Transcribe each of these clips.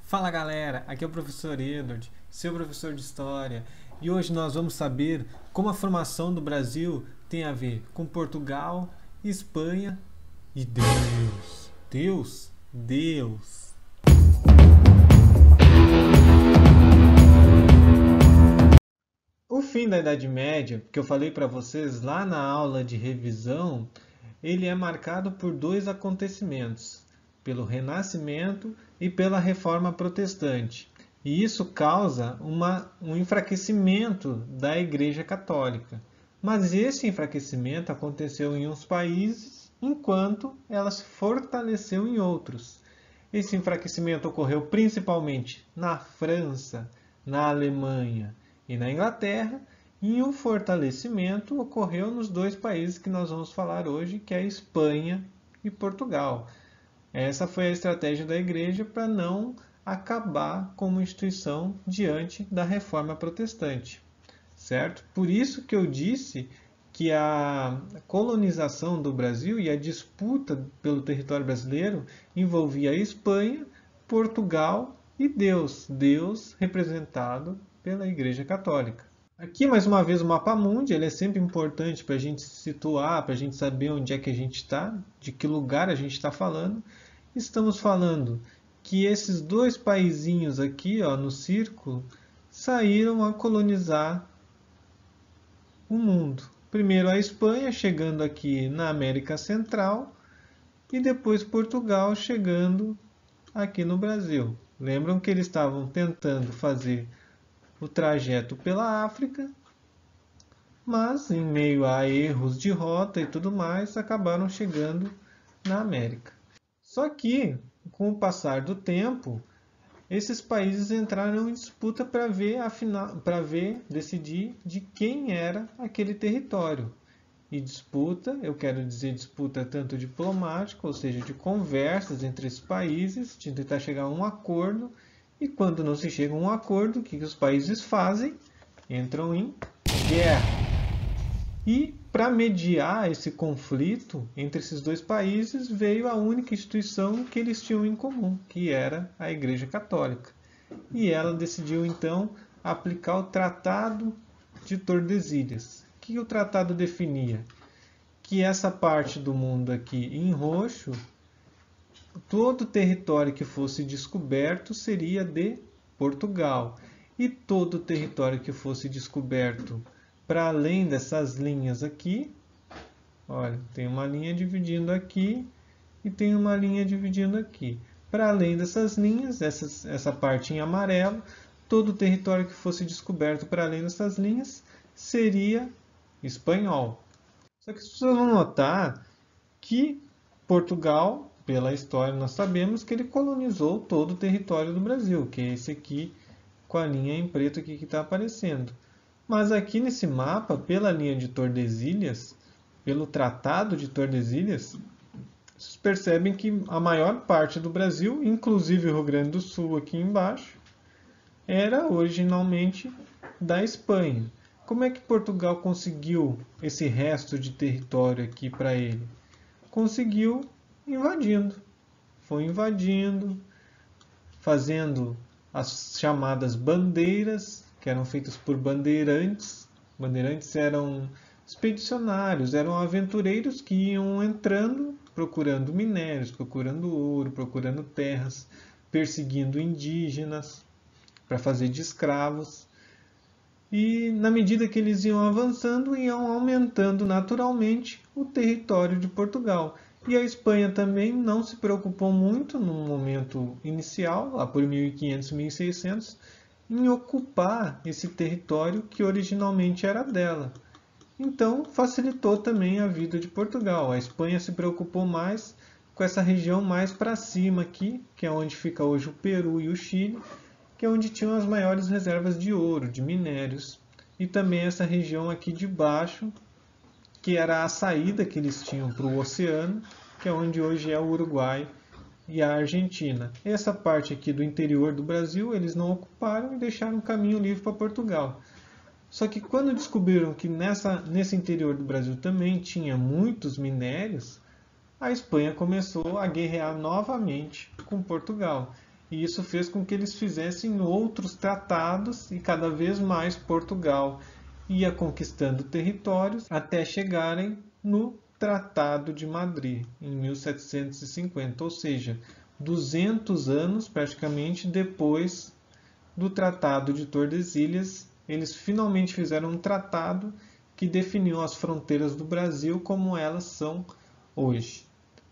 Fala galera, aqui é o professor Edward, seu professor de História, e hoje nós vamos saber como a formação do Brasil tem a ver com Portugal, Espanha e Deus. Deus, Deus. O fim da Idade Média, que eu falei para vocês lá na aula de revisão, ele é marcado por dois acontecimentos, pelo Renascimento e pela Reforma Protestante. E isso causa um enfraquecimento da Igreja Católica. Mas esse enfraquecimento aconteceu em uns países, enquanto ela se fortaleceu em outros. Esse enfraquecimento ocorreu principalmente na França, na Alemanha e na Inglaterra, e o fortalecimento ocorreu nos dois países que nós vamos falar hoje, que é a Espanha e Portugal. Essa foi a estratégia da Igreja para não acabar como instituição diante da Reforma Protestante, certo? Por isso que eu disse que a colonização do Brasil e a disputa pelo território brasileiro envolvia a Espanha, Portugal e Deus, Deus representado pela Igreja Católica. Aqui, mais uma vez, o mapa mundi, ele é sempre importante para a gente se situar, para a gente saber onde é que a gente está, de que lugar a gente está falando. Estamos falando que esses dois paizinhos aqui, ó, no círculo, saíram a colonizar o mundo. Primeiro a Espanha, chegando aqui na América Central, e depois Portugal, chegando aqui no Brasil. Lembram que eles estavam tentando fazer o trajeto pela África, mas em meio a erros de rota e tudo mais, acabaram chegando na América. Só que, com o passar do tempo, esses países entraram em disputa decidir de quem era aquele território. E disputa, eu quero dizer disputa tanto diplomática, ou seja, de conversas entre esses países, de tentar chegar a um acordo. E quando não se chega a um acordo, o que os países fazem? Entram em guerra. E para mediar esse conflito entre esses dois países, veio a única instituição que eles tinham em comum, que era a Igreja Católica. E ela decidiu então aplicar o Tratado de Tordesilhas. O que o tratado definia? Que essa parte do mundo aqui em roxo, todo território que fosse descoberto seria de Portugal. E todo território que fosse descoberto para além dessas linhas aqui, olha, tem uma linha dividindo aqui e tem uma linha dividindo aqui. Para além dessas linhas, essa parte em amarelo, todo o território que fosse descoberto para além dessas linhas seria espanhol. Só que as pessoas vão notar que Portugal, pela história, nós sabemos que ele colonizou todo o território do Brasil, que é esse aqui com a linha em preto aqui que está aparecendo. Mas aqui nesse mapa, pela linha de Tordesilhas, pelo Tratado de Tordesilhas, vocês percebem que a maior parte do Brasil, inclusive o Rio Grande do Sul aqui embaixo, era originalmente da Espanha. Como é que Portugal conseguiu esse resto de território aqui para ele? Conseguiu invadindo. Foi invadindo, fazendo as chamadas bandeiras, que eram feitas por bandeirantes. Bandeirantes eram expedicionários, eram aventureiros que iam entrando, procurando minérios, procurando ouro, procurando terras, perseguindo indígenas para fazer de escravos. E na medida que eles iam avançando, iam aumentando naturalmente o território de Portugal. E a Espanha também não se preocupou muito no momento inicial, lá por 1500, 1600, em ocupar esse território que originalmente era dela. Então facilitou também a vida de Portugal. A Espanha se preocupou mais com essa região mais para cima aqui, que é onde fica hoje o Peru e o Chile, que é onde tinham as maiores reservas de ouro, de minérios. E também essa região aqui de baixo, que era a saída que eles tinham para o oceano, que é onde hoje é o Uruguai e a Argentina. Essa parte aqui do interior do Brasil eles não ocuparam e deixaram um caminho livre para Portugal. Só que quando descobriram que nesse interior do Brasil também tinha muitos minérios, a Espanha começou a guerrear novamente com Portugal. e isso fez com que eles fizessem outros tratados e cada vez mais Portugal ia conquistando territórios até chegarem no Tratado de Madrid, em 1750, ou seja, 200 anos praticamente depois do Tratado de Tordesilhas, eles finalmente fizeram um tratado que definiu as fronteiras do Brasil como elas são hoje.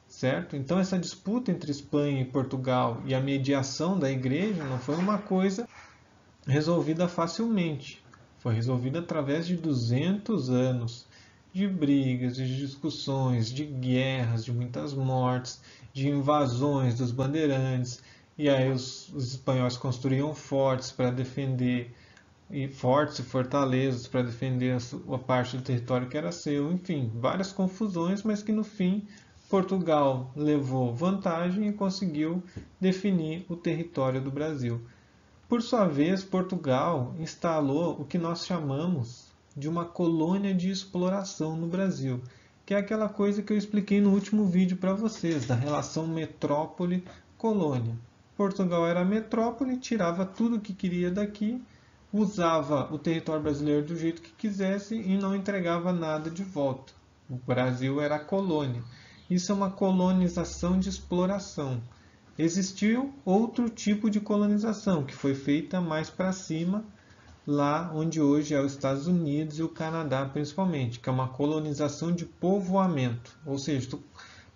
Certo? Então essa disputa entre Espanha e Portugal e a mediação da igreja não foi uma coisa resolvida facilmente. Foi resolvida através de 200 anos de brigas, de discussões, de guerras, de muitas mortes, de invasões dos bandeirantes. E aí os espanhóis construíam fortes para defender, e fortes e fortalezas para defender a parte do território que era seu. Enfim, várias confusões, mas que no fim Portugal levou vantagem e conseguiu definir o território do Brasil. Por sua vez, Portugal instalou o que nós chamamos de uma colônia de exploração no Brasil, que é aquela coisa que eu expliquei no último vídeo para vocês, da relação metrópole-colônia. Portugal era a metrópole, tirava tudo o que queria daqui, usava o território brasileiro do jeito que quisesse e não entregava nada de volta. O Brasil era a colônia. Isso é uma colonização de exploração. Existiu outro tipo de colonização, que foi feita mais para cima, lá onde hoje é os Estados Unidos e o Canadá principalmente, que é uma colonização de povoamento. Ou seja, tu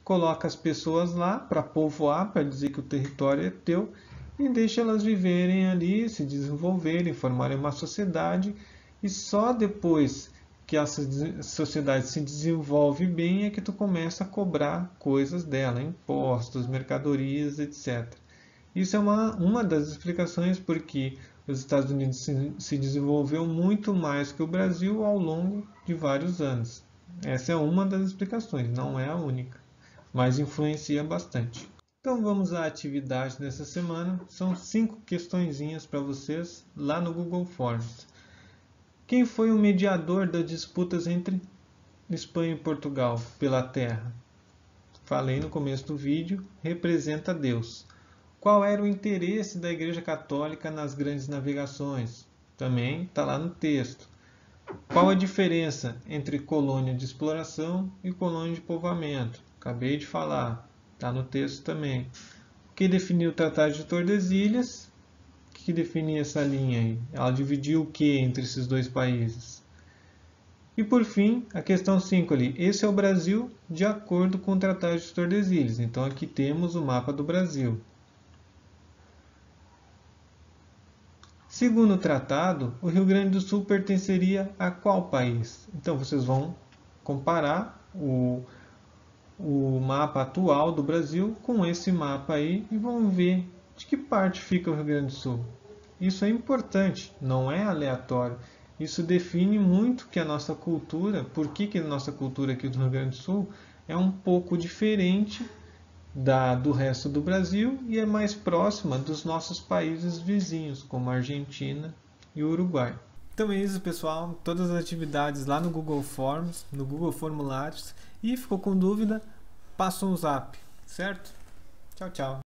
coloca as pessoas lá para povoar, para dizer que o território é teu, e deixa elas viverem ali, se desenvolverem, formarem uma sociedade, e só depois que essa sociedade se desenvolve bem é que tu começa a cobrar coisas dela, impostos, mercadorias, etc. Isso é uma das explicações porque os Estados Unidos se desenvolveu muito mais que o Brasil ao longo de vários anos. Essa é uma das explicações, não é a única, mas influencia bastante. Então vamos à atividade dessa semana. São 5 questõezinhas para vocês lá no Google Forms. Quem foi o mediador das disputas entre Espanha e Portugal pela terra? Falei no começo do vídeo, representa Deus. Qual era o interesse da Igreja Católica nas grandes navegações? Também está lá no texto. Qual a diferença entre colônia de exploração e colônia de povoamento? Acabei de falar, está no texto também. O que definiu o Tratado de Tordesilhas? O que definia essa linha aí? Ela dividiu o que entre esses dois países? E por fim, a questão 5 ali. Esse é o Brasil de acordo com o Tratado de Tordesilhas. Então aqui temos o mapa do Brasil. Segundo o tratado, o Rio Grande do Sul pertenceria a qual país? Então vocês vão comparar o mapa atual do Brasil com esse mapa aí e vão ver de que parte fica o Rio Grande do Sul. Isso é importante, não é aleatório. Isso define muito que a nossa cultura, por que a nossa cultura aqui do Rio Grande do Sul é um pouco diferente do resto do Brasil e é mais próxima dos nossos países vizinhos, como a Argentina e o Uruguai. Então é isso, pessoal. Todas as atividades lá no Google Forms, no Google Formulários. E ficou com dúvida? Passa um zap, certo? Tchau, tchau.